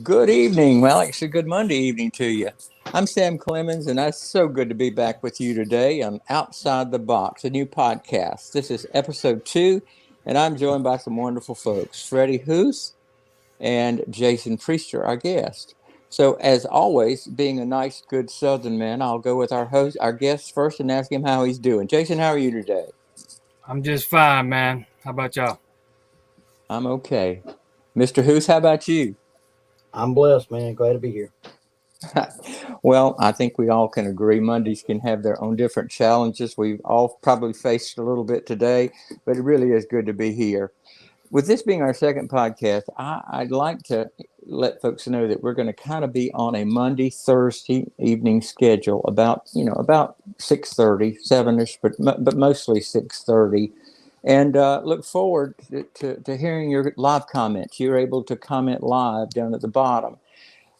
Good evening. Well, actually, good Monday evening to you. I'm Sam Clemens, and it's so good to be back with you today on Outside the Box, a new podcast. This is episode 2, and I'm joined by some wonderful folks, Freddie Hoos and Jason Priester, our guest. So, as always, being a nice, good Southern man, I'll go with our guest first, and ask him how he's doing. Jason, how are you today? I'm just fine, man. How about y'all? I'm okay. Mr. Hoos, how about you? I'm blessed, man. Glad to be here. Well, I think we all can agree Mondays can have their own different challenges. We've all probably faced a little bit today, but it really is good to be here. With this being our second podcast, I'd like to let folks know that we're going to kind of be on a Monday, Thursday evening schedule about 6:30, 7ish, but mostly 6:30. And look forward to hearing your live comments. You're able to comment live down at the bottom.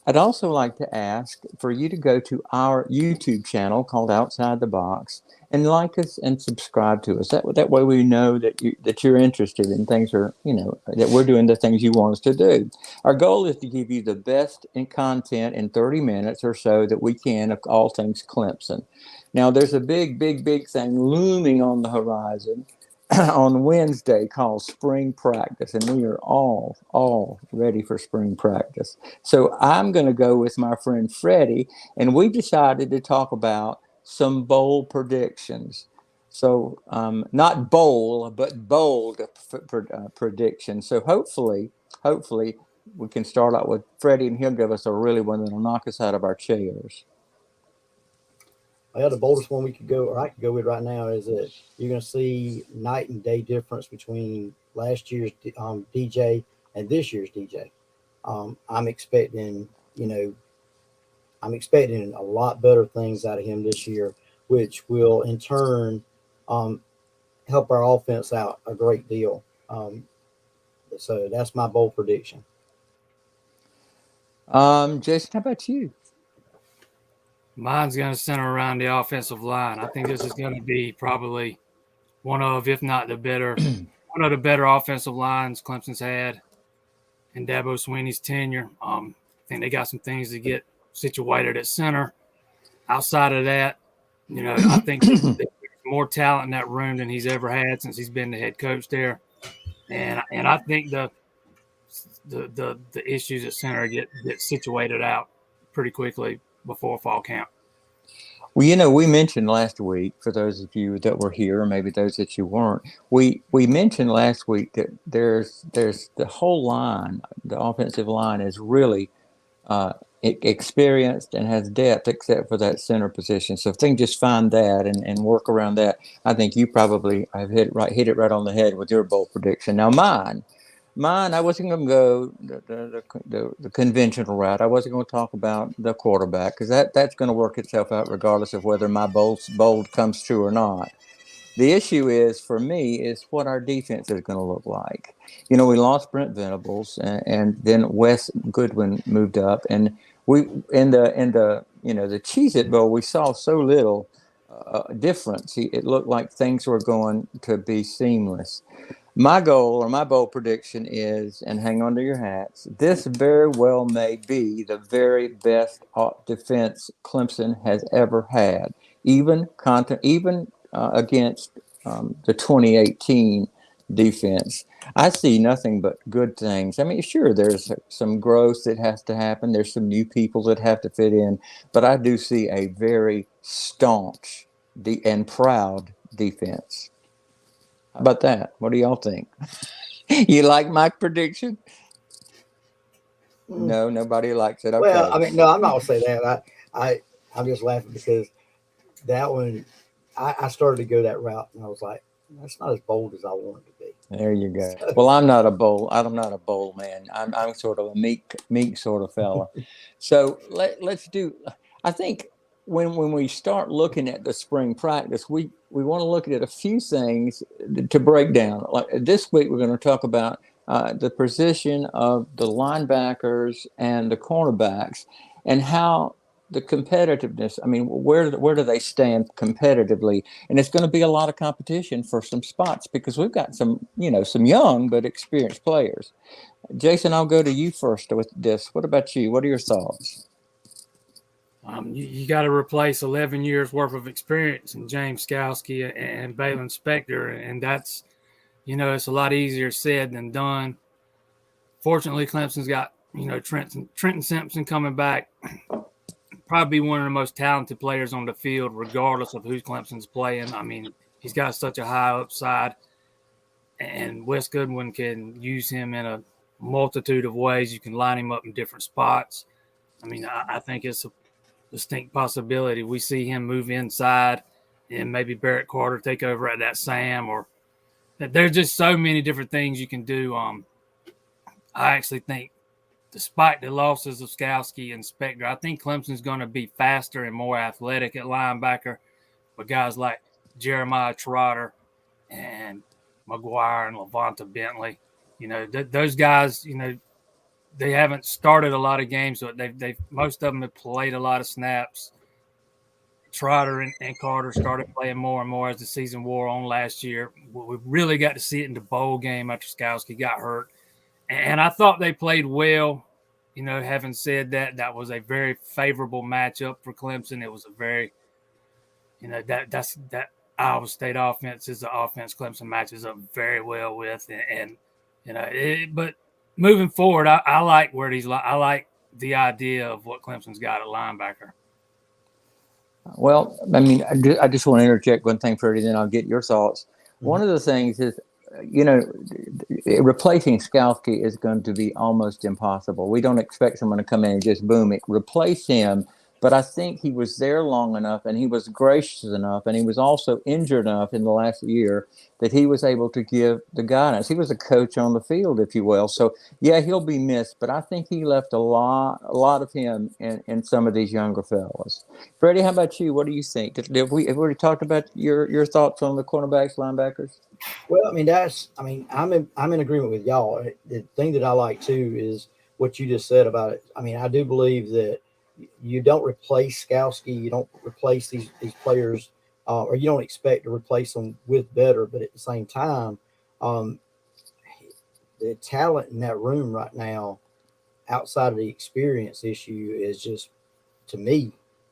I'd also like to ask for you to go to our YouTube channel called Outside the Box and like us and subscribe to us. That way we know that you're interested in things, or that we're doing the things you want us to do. Our goal is to give you the best in content in 30 minutes or so that we can of all things Clemson. Now there's a big thing looming on the horizon on Wednesday called spring practice, and we are all ready for spring practice. So I'm going to go with my friend Freddie, and we decided to talk about some bold predictions. So not bold, but bold predictions. So hopefully we can start out with Freddie, and he'll give us a really one that'll knock us out of our chairs. Well, the boldest one we could go, or I could go with right now, is that you're going to see night and day difference between last year's DJ and this year's DJ. I'm expecting a lot better things out of him this year, which will in turn help our offense out a great deal. So that's my bold prediction. Jason, how about you? Mine's going to center around the offensive line. I think this is going to be probably one of the better offensive lines Clemson's had in Dabo Swinney's tenure. I think they got some things to get situated at center. Outside of that, I think there's more talent in that room than he's ever had since he's been the head coach there. And I think the issues at center get situated out pretty quickly before fall camp. Well, we mentioned last week, for those of you that were here, or maybe those that you weren't, we mentioned last week that there's the whole line, the offensive line is really experienced and has depth, except for that center position. So if they can just find that and work around that, I think you probably have hit it right on the head with your bold prediction. Now Mine, I wasn't going to go the conventional route. I wasn't going to talk about the quarterback, because that's going to work itself out regardless of whether my bold comes true or not. The issue is, for me, is what our defense is going to look like. We lost Brent Venables, and then Wes Goodwin moved up, and we in the Cheez-It Bowl, we saw so little difference. It looked like things were going to be seamless. My goal, or my bold prediction, is, and hang on to your hats, this very well may be the very best defense Clemson has ever had, even against the 2018 defense. I see nothing but good things. I mean, sure, there's some growth that has to happen. There's some new people that have to fit in, but I do see a very staunch and proud defense. How about that? What do y'all think? You like my prediction? No, nobody likes it. Okay. Well, I mean, no, I'm not going to say that. I'm just laughing because that one, I started to go that route, and I was like, that's not as bold as I wanted to be. There you go. Well, I'm not a bold man. I'm sort of a meek sort of fella. So let's do. I think when we start looking at the spring practice, we want to look at a few things to break down. Like this week, we're going to talk about the position of the linebackers and the cornerbacks, and how the competitiveness. I mean, where do they stand competitively? And it's going to be a lot of competition for some spots, because we've got some young but experienced players. Jason, I'll go to you first with this. What about you? What are your thoughts? You got to replace 11 years worth of experience in James Skalski and Balin Spector, and that's, it's a lot easier said than done. Fortunately, Clemson's got, Trenton Simpson coming back, probably one of the most talented players on the field, regardless of who Clemson's playing. I mean, he's got such a high upside, and Wes Goodwin can use him in a multitude of ways. You can line him up in different spots. I mean, I think it's a distinct possibility we see him move inside and maybe Barrett Carter take over at that Sam, or there's just so many different things you can do. I actually think, despite the losses of Skalski and Spector, I think Clemson's going to be faster and more athletic at linebacker, but guys like Jeremiah Trotter and McGuire and Levanta Bentley, those guys, they haven't started a lot of games, so they've most of them have played a lot of snaps. Trotter and Carter started playing more and more as the season wore on last year. We really got to see it in the bowl game after Skalski got hurt. And I thought they played well. Having said that, that was a very favorable matchup for Clemson. It was a very, that Iowa State offense is the offense Clemson matches up very well with. But moving forward, I like where I like the idea of what Clemson's got at linebacker. Well, I mean, I just want to interject one thing, Freddie, then I'll get your thoughts. Mm-hmm. One of the things is, replacing Skalski is going to be almost impossible. We don't expect someone to come in and just boom it, replace him. But I think he was there long enough, and he was gracious enough, and he was also injured enough in the last year that he was able to give the guidance. He was a coach on the field, if you will. So, yeah, he'll be missed, but I think he left a lot of him in some of these younger fellas. Freddie, how about you? What do you think? Have we already talked about your thoughts on the cornerbacks, linebackers? Well, I'm in agreement with y'all. The thing that I like too is what you just said about it. I mean, I do believe that you don't replace Skalski, you don't replace these players, or you don't expect to replace them with better. But at the same time, the talent in that room right now, outside of the experience issue, is just, to me,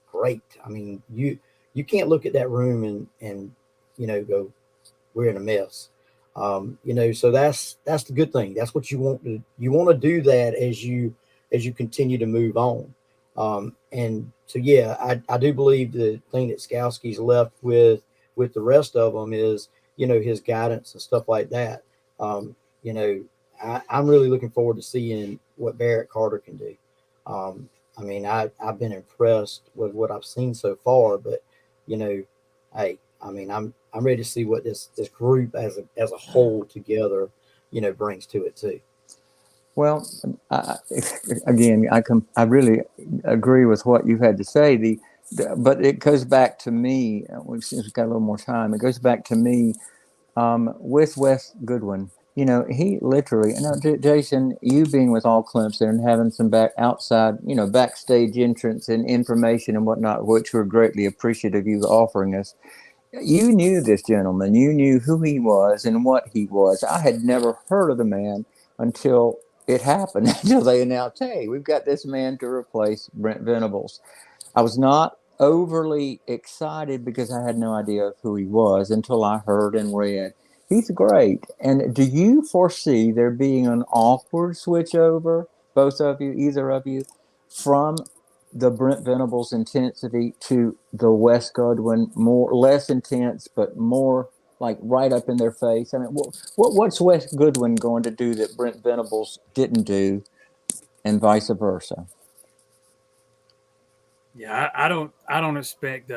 great. I mean, you can't look at that room and go, we're in a mess. So that's the good thing. That's what you want to do that as you continue to move on. And so, yeah, I do believe the thing that Skalski's left with the rest of them is, his guidance and stuff like that. I'm really looking forward to seeing what Barrett Carter can do. I've been impressed with what I've seen so far, but, I'm ready to see what this group as a whole together, brings to it too. Well, I really agree with what you had to say. But it goes back to me. We've got a little more time. It goes back to me with Wes Goodwin. He literally. Jason, you being with all Clemson and having some backstage entrance and information and whatnot, which we're greatly appreciative of you offering us. You knew this gentleman. You knew who he was and what he was. I had never heard of the man until it happened, until they announced, hey, we've got this man to replace Brent Venables. I was not overly excited because I had no idea of who he was until I heard and read. He's great. And do you foresee there being an awkward switch over, both of you, either of you, from the Brent Venables intensity to the Wes Goodwin, less intense, but more like right up in their face? I mean, what's Wes Goodwin going to do that Brent Venables didn't do, and vice versa? Yeah, I don't expect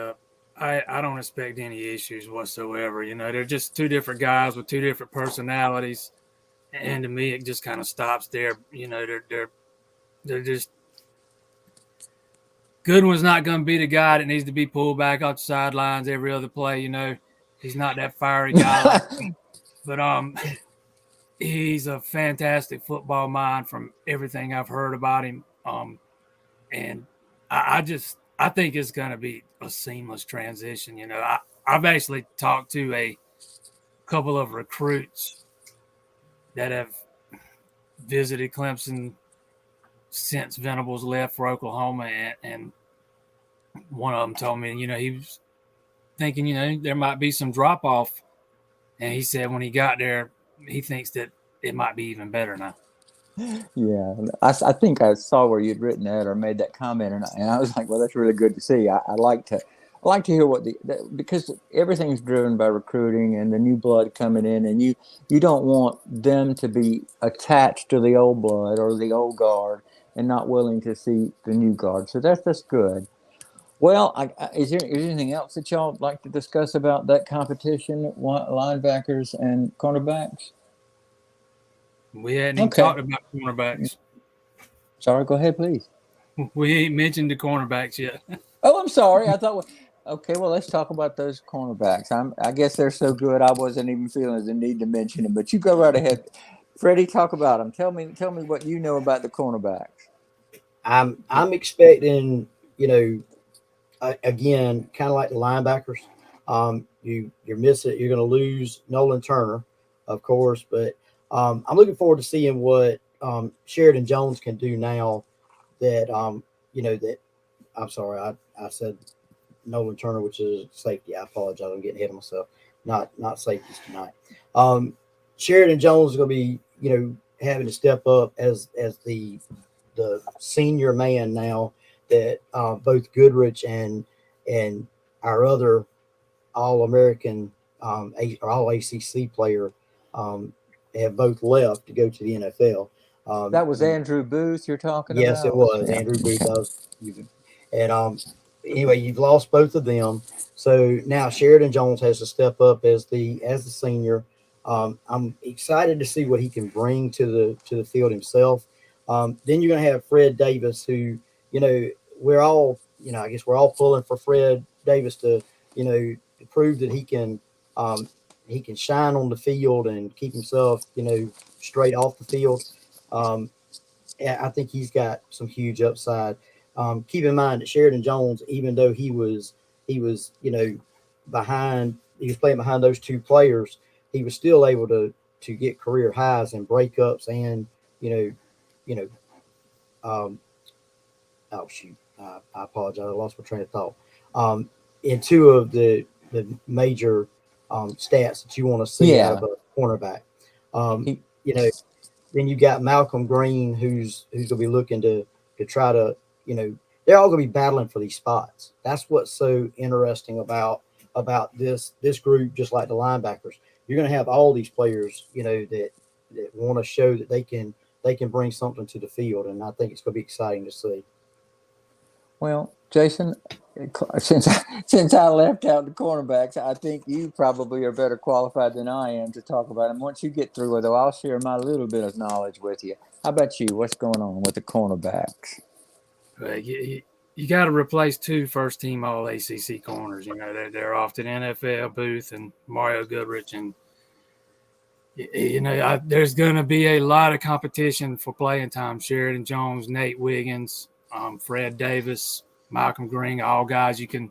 I don't expect any issues whatsoever. They're just two different guys with two different personalities, and to me, it just kind of stops there. They're just. Goodwin's not going to be the guy that needs to be pulled back off the sidelines every other play. He's not that fiery guy. But he's a fantastic football mind from everything I've heard about him. And I think it's going to be a seamless transition. I've actually talked to a couple of recruits that have visited Clemson since Venables left for Oklahoma, and one of them told me, he was thinking, there might be some drop off, and he said when he got there, he thinks that it might be even better now. Yeah, I think I saw where you'd written that or made that comment, and I was like, well, that's really good to see. I like to hear what because everything's driven by recruiting and the new blood coming in, and you don't want them to be attached to the old blood or the old guard and not willing to see the new guard. So that's good. Well, is there anything else that y'all like to discuss about that competition, linebackers and cornerbacks? We hadn't even Okay. talked about cornerbacks. Sorry, go ahead, please. We ain't mentioned the cornerbacks yet. Oh, I'm sorry. I thought. Okay, well, let's talk about those cornerbacks. I guess they're so good. I wasn't even feeling the need to mention them. But you go right ahead, Freddie. Talk about them. Tell me what you know about the cornerbacks. I'm expecting, again, kind of like the linebackers. You're missing. You're going to lose Nolan Turner, of course, but I'm looking forward to seeing what Sheridan Jones can do now. That I'm sorry, I said Nolan Turner, which is safety. I apologize. I'm getting ahead of myself. Not safeties tonight. Sheridan Jones is going to be, having to step up as the senior man now that both Goodrich and our other All-American or All-ACC player have both left to go to the NFL. That was Andrew Booth you're talking about? Yes, it was. Yeah. Andrew Booth. And anyway, you've lost both of them. So now Sheridan Jones has to step up as the senior. I'm excited to see what he can bring to the field himself. Then you're going to have Fred Davis, who, we're all, I guess we're all pulling for Fred Davis to prove that he can shine on the field and keep himself, straight off the field. I think he's got some huge upside. Keep in mind that Sheridan Jones, even though he was behind, he was playing behind those two players, he was still able to get career highs and breakups and oh shoot, I apologize, I lost my train of thought. In two of the major stats that you want to see out of a cornerback. Then you got Malcolm Green, who's going to be looking to try to, they're all going to be battling for these spots. That's what's so interesting about this group, just like the linebackers. You're going to have all these players, that want to show that they can bring something to the field, and I think it's going to be exciting to see. Well, Jason, since I left out the cornerbacks, I think you probably are better qualified than I am to talk about them. Once you get through with it, I'll share my little bit of knowledge with you. How about you? What's going on with the cornerbacks? You got to replace two first-team All-ACC corners. They're off to the NFL, Booth and Mario Goodrich, and there's going to be a lot of competition for playing time. Sheridan Jones, Nate Wiggins, Fred Davis, Malcolm Green, all guys you can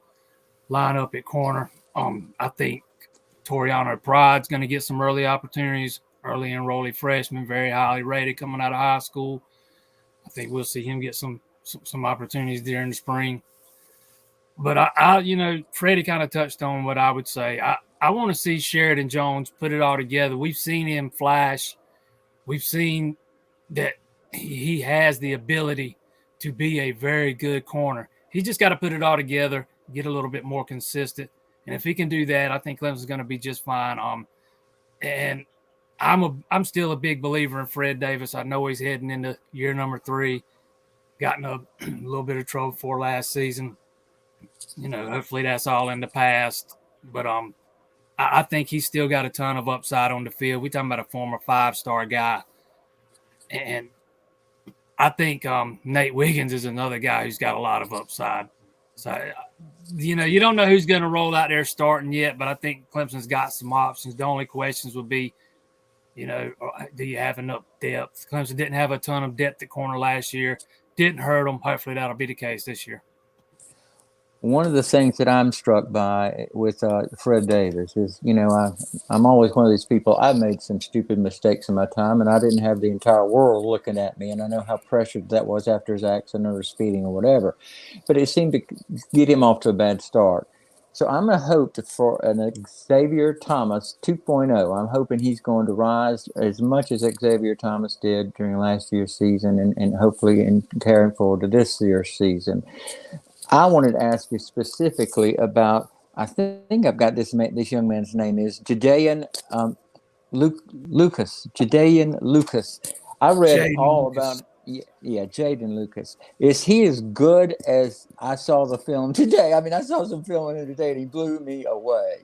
line up at corner. I think Toriano Pride's going to get some early opportunities, early enrollee freshman, very highly rated coming out of high school. I think we'll see him get some opportunities during the spring. But Freddie kind of touched on what I would say. I want to see Sheridan Jones put it all together. We've seen him flash. We've seen that he has the ability to be a very good corner. He just got to put it all together, get a little bit more consistent. And if he can do that, I think Clemson's going to be just fine. And I'm still a big believer in Fred Davis. I know he's heading into year number 3, gotten a little bit of trouble for last season. Hopefully that's all in the past. But I think he's still got a ton of upside on the field. We're talking about a former 5-star guy. And I think Nate Wiggins is another guy who's got a lot of upside. So, you don't know who's going to roll out there starting yet, but I think Clemson's got some options. The only questions would be, do you have enough depth? Clemson didn't have a ton of depth at corner last year. Didn't hurt them. Hopefully that'll be the case this year. one of the things that I'm struck by with Fred Davis is, I'm always one of these people. I've made some stupid mistakes in my time, and I didn't have the entire world looking at me. And I know how pressured that was after his accident or speeding or whatever. But it seemed to get him off to a bad start. So I'm going to hope for an Xavier Thomas 2.0. I'm hoping he's going to rise as much as Xavier Thomas did during last year's season, and hopefully in carrying forward to this year's season. I wanted to ask you specifically about. I think I've got this young man's name is Jadaean Lucas. Jadaean Lucas. I read Jaden all Lucas. about. Yeah, Jaden Lucas. Is he as good as I saw the film today? I mean, I saw some film in it today, and he blew me away.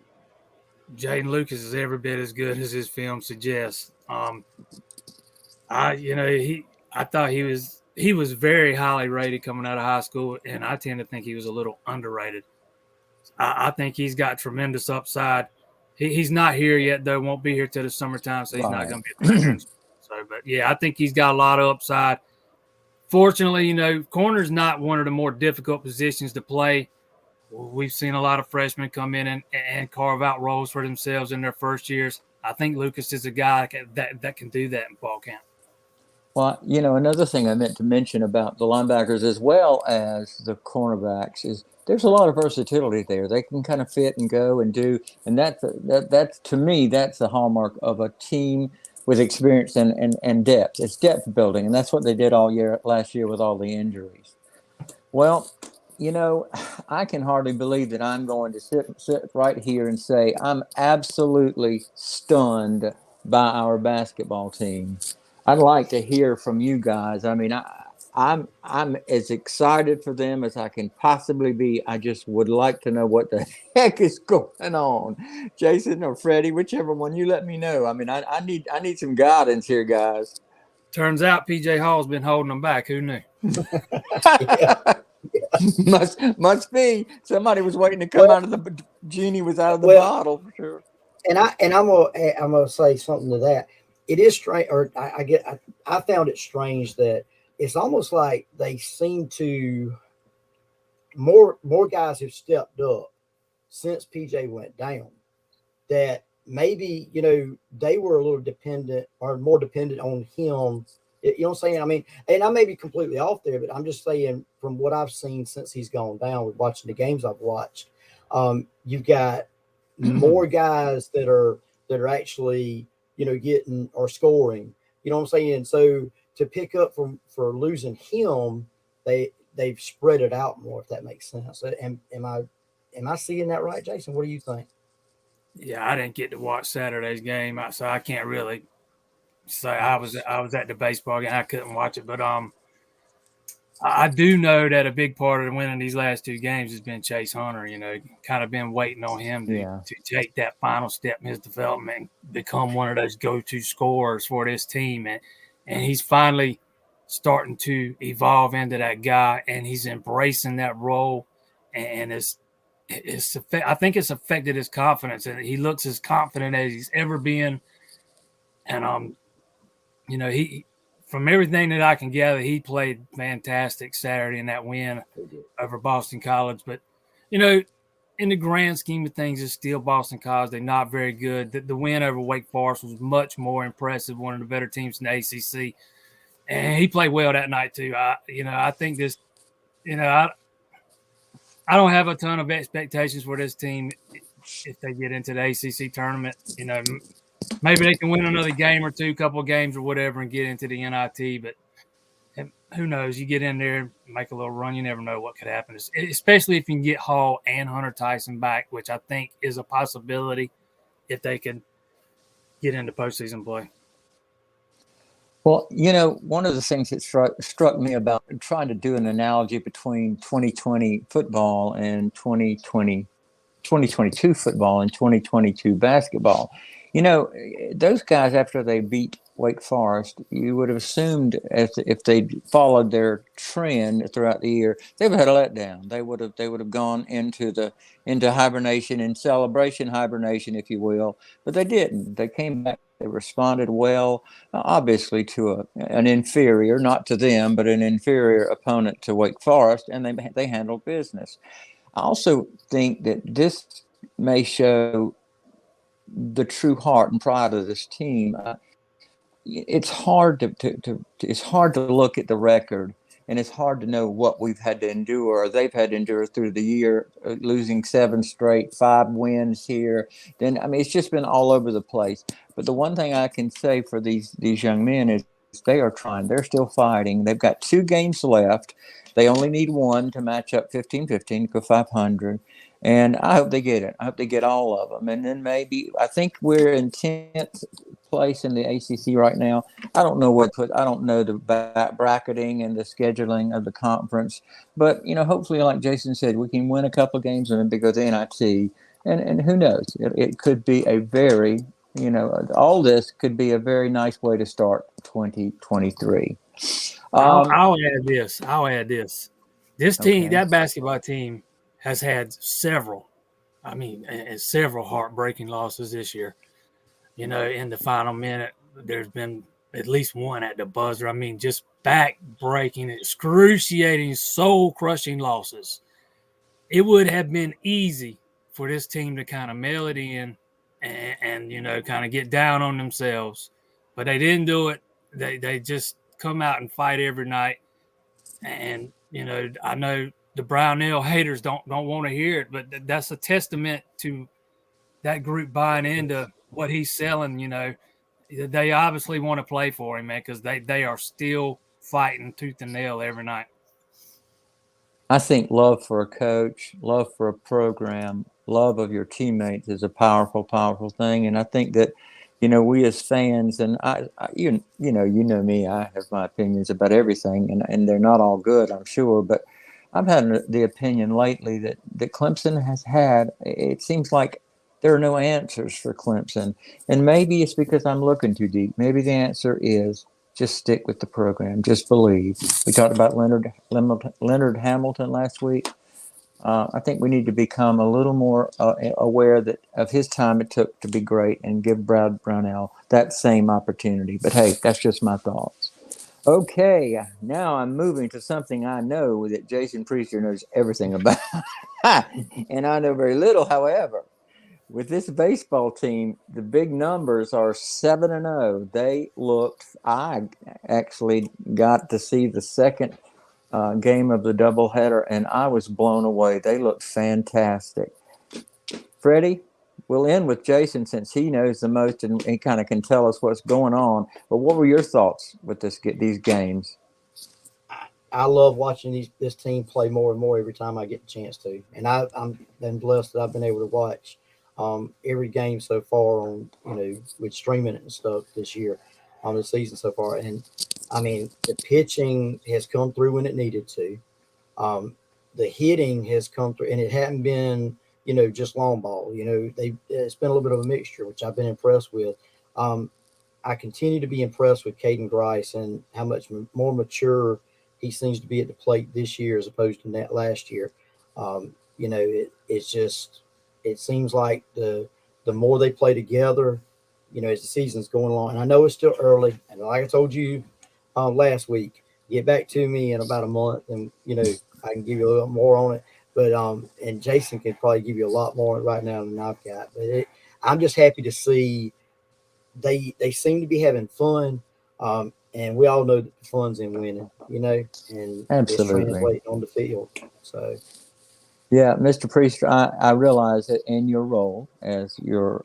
Jaden Lucas is every bit as good as his film suggests. I thought he was very highly rated coming out of high school, and I tend to think he was a little underrated. I think he's got tremendous upside. He's not here yet, though. Won't be here till the summertime, so he's not going to be a freshman. So, but yeah, I think he's got a lot of upside. Fortunately, corner's not one of the more difficult positions to play. We've seen a lot of freshmen come in and carve out roles for themselves in their first years. I think Lucas is a guy that can do that in fall camp. Well, another thing I meant to mention about the linebackers as well as the cornerbacks is there's a lot of versatility there. They can kind of fit and go and do, and that's to me that's the hallmark of a team with experience and depth. It's depth building, and that's what they did all year last year with all the injuries. Well, I can hardly believe that I'm going to sit right here and say I'm absolutely stunned by our basketball team. I'd like to hear from you guys. I mean, I'm as excited for them as I can possibly be. I just would like to know what the heck is going on, Jason or Freddie, whichever one. You let me know. I mean, I need some guidance here, guys. Turns out PJ Hall's been holding them back. Who knew? must be somebody was waiting to come out of the genie was out of the bottle for sure. And I'm gonna say something to that. It is strange, or I found it strange that it's almost like they seem to more guys have stepped up since PJ went down. That maybe they were a little dependent or more dependent on him. You know what I'm saying? I mean, and I may be completely off there, but I'm just saying from what I've seen since he's gone down with watching the games I've watched, you've got more guys that are actually getting or scoring. You know what I'm saying? So to pick up for losing him, they've spread it out more. If that makes sense. Am I seeing that right, Jason? What do you think? Yeah, I didn't get to watch Saturday's game, so I can't really say I was at the baseball game. I couldn't watch it, but I do know that a big part of winning these last two games has been Chase Hunter. Kind of been waiting on him to take that final step in his development and become one of those go-to scorers for this team, and he's finally starting to evolve into that guy, and he's embracing that role, and I think it's affected his confidence, and he looks as confident as he's ever been, and he, from everything that I can gather, he played fantastic Saturday in that win over Boston College. But, in the grand scheme of things, it's still Boston College. They're not very good. The win over Wake Forest was much more impressive, one of the better teams in the ACC. And he played well that night, too. I think this, I don't have a ton of expectations for this team if they get into the ACC tournament. Maybe they can win another game or two, couple of games or whatever, and get into the NIT. But who knows? You get in there and make a little run. You never know what could happen, especially if you can get Hall and Hunter Tyson back, which I think is a possibility if they can get into postseason play. Well, one of the things that struck me about trying to do an analogy between 2020 football and 2022 football and 2022 basketball. Those guys, after they beat Wake Forest, you would have assumed if they followed their trend throughout the year, they would have had a letdown. They would have gone into hibernation and celebration hibernation, if you will, but they didn't. They came back. They responded well, obviously to an inferior, not to them, but an inferior opponent to Wake Forest, and they handled business. I also think that this may show the true heart and pride of this team. It's hard it's hard to look at the record, and it's hard to know what we've had to endure or they've had to endure through the year, losing 7 straight, 5 wins here. Then I mean, it's just been all over the place. But the one thing I can say for these young men is they are trying. They're still fighting. They've got 2 games left. They only need one to match up 15-15 to go 500. And I hope they get it. I hope they get all of them. And then maybe I think we're in 10th place in the ACC right now. I don't know I don't know the bracketing and the scheduling of the conference, but hopefully, like Jason said, we can win a couple of games and maybe go to NIT. And who knows? It could be a very all this could be a very nice way to start 2023. I'll add this. This team, Okay. that basketball team, has had several heartbreaking losses this year. In the final minute, there's been at least one at the buzzer. I mean, just back-breaking, excruciating, soul-crushing losses. It would have been easy for this team to kind of mail it in and kind of get down on themselves. But they didn't do it. They just come out and fight every night. And, I know the Brownell haters don't want to hear it, but that's a testament to that group buying into what he's selling. They obviously want to play for him, man, because they are still fighting tooth and nail every night. I think love for a coach, love for a program, love of your teammates is a powerful, powerful thing. And I think that, we as fans, and you know me, I have my opinions about everything, and they're not all good, I'm sure. But I've had the opinion lately that Clemson has had. It seems like there are no answers for Clemson, and maybe it's because I'm looking too deep. Maybe the answer is just stick with the program. Just believe. We talked about Leonard Hamilton last week. I think we need to become a little more aware of his time it took to be great and give Brad Brownell that same opportunity. But hey, that's just my thoughts. Okay, now I'm moving to something I know that Jason Priester knows everything about. And I know very little, however. With this baseball team, the big numbers are 7-0. They looked. I actually got to see the second game of the doubleheader, and I was blown away. They looked fantastic. Freddie, we'll end with Jason since he knows the most and he kind of can tell us what's going on. But what were your thoughts with these games? I love watching this team play more and more every time I get the chance to, and I'm been blessed that I've been able to watch every game so far on with streaming it and stuff this year on the season so far. And I mean, the pitching has come through when it needed to. The hitting has come through, and it hadn't been just long ball. It's been a little bit of a mixture, which I've been impressed with. I continue to be impressed with Caden Grice and how much more mature he seems to be at the plate this year as opposed to that last year. It seems like the more they play together, as the season's going along. And I know it's still early, and like I told you last week, get back to me in about a month, and I can give you a little more on it. But and Jason can probably give you a lot more right now than I've got. But I'm just happy to see they seem to be having fun. And we all know that the fun's in winning, and it's translating on the field. So, yeah, Mr. Priester, I realize that in your role as your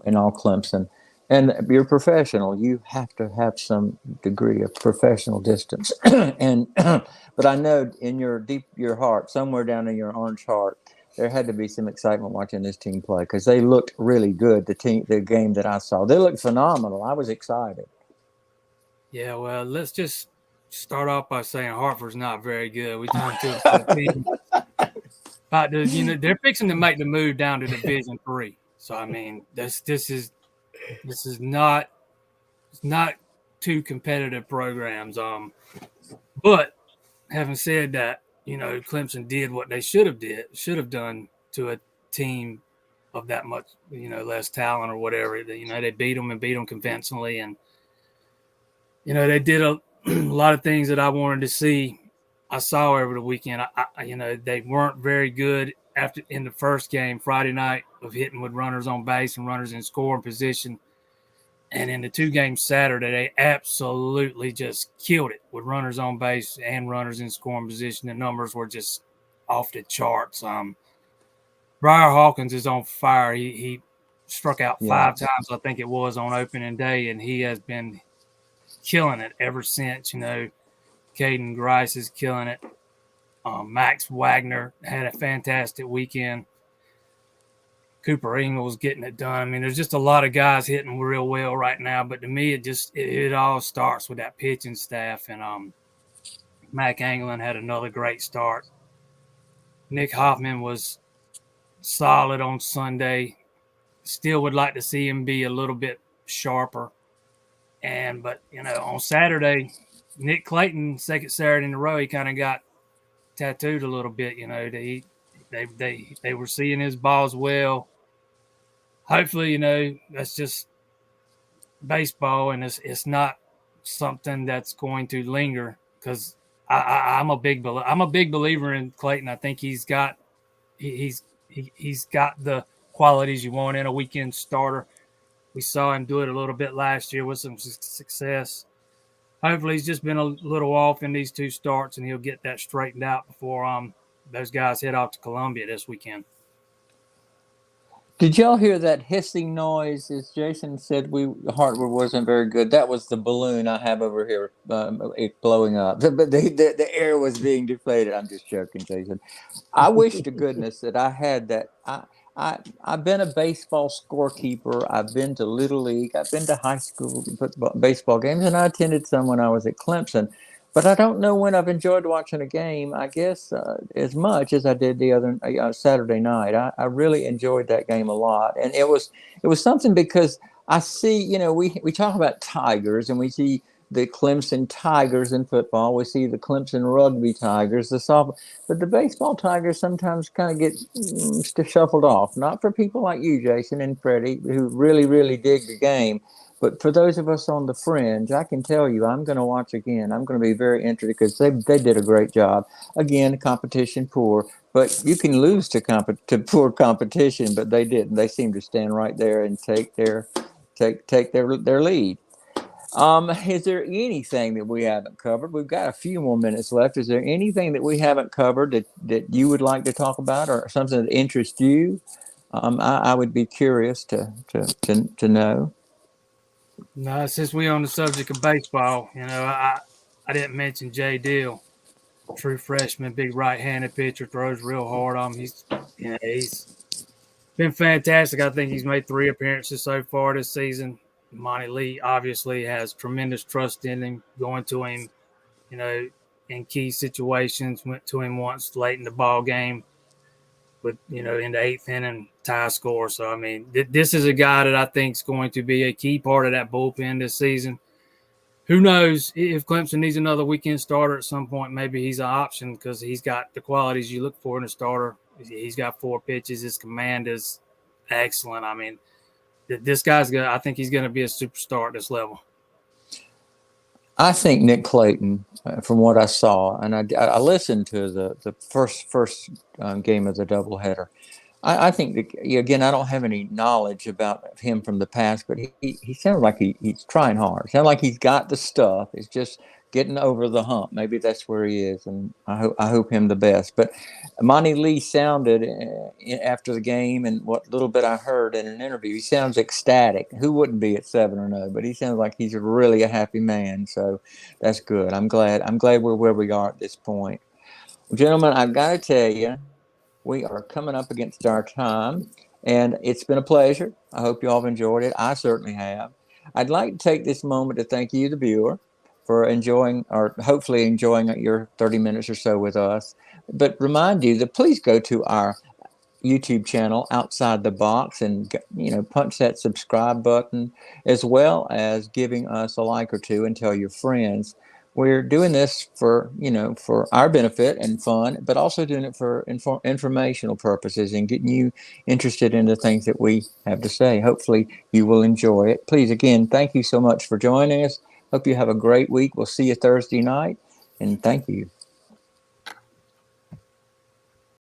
in all Clemson, and you're professional, you have to have some degree of professional distance. And but I know in your heart, somewhere down in your orange heart, there had to be some excitement watching this team play because they looked really good. The game that I saw, they looked phenomenal. I was excited. Yeah, well, let's just start off by saying Hartford's not very good. We talked to a team about they're fixing to make the move down to Division III. So I mean, this is not two competitive programs. But having said that, Clemson did what they should have done to a team of that much less talent or whatever. They beat them convincingly, and they did a lot of things that I wanted to see. I saw over the weekend, they weren't very good in the first game Friday night of hitting with runners on base and runners in scoring position. And in the 2 games Saturday, they absolutely just killed it with runners on base and runners in scoring position. The numbers were just off the charts. Briar Hawkins is on fire. He struck out 5 times, I think it was, on opening day, and he has been killing it ever since. Caden Grice is killing it. Max Wagner had a fantastic weekend. Cooper Ingles getting it done. I mean, there's just a lot of guys hitting real well right now. But to me, it all starts with that pitching staff. And Mac Anglin had another great start. Nick Hoffman was solid on Sunday. Still would like to see him be a little bit sharper. But on Saturday, Nick Clayton, second Saturday in a row, he kind of got tattooed a little bit. They were seeing his balls well. Hopefully, that's just baseball, and it's not something that's going to linger. Because I'm a big believer in Clayton. I think he's got the qualities you want in a weekend starter. We saw him do it a little bit last year with some success. Hopefully, he's just been a little off in these 2 starts, and he'll get that straightened out before those guys head off to Columbia this weekend. Did y'all hear that hissing noise? As Jason said, hardwood wasn't very good. That was the balloon I have over here it blowing up. But the air was being deflated. I'm just joking, Jason. I wish to goodness that I had that. I've been a baseball scorekeeper. I've been to Little League. I've been to high school baseball games, and I attended some when I was at Clemson. But I don't know when I've enjoyed watching a game, I guess, as much as I did the other Saturday night. I really enjoyed that game a lot. And it was something because I see, we talk about Tigers, and we see the Clemson Tigers in football. We see the Clemson Rugby Tigers, the softball. But the baseball Tigers sometimes kind of get shuffled off. Not for people like you, Jason and Freddie, who really, really dig the game. But for those of us on the fringe, I can tell you I'm going to watch again. I'm going to be very interested because they did a great job. Again, competition poor. But you can lose to poor competition, but they didn't. They seemed to stand right there and take their lead. Is there anything that we haven't covered? We've got a few more minutes left. Is there anything that we haven't covered that you would like to talk about, or something that interests you? I would be curious to know. No, since we're on the subject of baseball, I didn't mention Jay Deal, true freshman, big right-handed pitcher, throws real hard. He's been fantastic. I think he's made 3 appearances so far this season. Monte Lee obviously has tremendous trust in him, going to him, in key situations. Went to him once late in the ball game with, in the 8th inning tie score. So, I mean, this is a guy that I think is going to be a key part of that bullpen this season. Who knows if Clemson needs another weekend starter at some point, maybe he's an option because he's got the qualities you look for in a starter. He's got 4 pitches. His command is excellent. I mean, this guy's I think he's going to be a superstar at this level. I think Nick Clayton, from what I saw, and I listened to the first game of the doubleheader. I think again, I don't have any knowledge about him from the past, but he sounds like he's trying hard. Sounds like he's got the stuff. It's just getting over the hump. Maybe that's where he is, and I hope him the best. But Monte Lee sounded after the game, and what little bit I heard in an interview, he sounds ecstatic. Who wouldn't be at 7-0? But he sounds like he's really a happy man. So that's good. I'm glad we're where we are at this point. Well, gentlemen, I've got to tell you, we are coming up against our time, and it's been a pleasure. I hope you all have enjoyed it. I certainly have. I'd like to take this moment to thank you, the viewer, for enjoying, or hopefully enjoying, your 30 minutes or so with us. But remind you that please go to our YouTube channel, Outside the Box, and punch that subscribe button, as well as giving us a like or two and tell your friends. We're doing this for our benefit and fun, but also doing it for informational purposes and getting you interested in the things that we have to say. Hopefully you will enjoy it. Please, again, thank you so much for joining us. Hope you have a great week. We'll see you Thursday night, and thank you.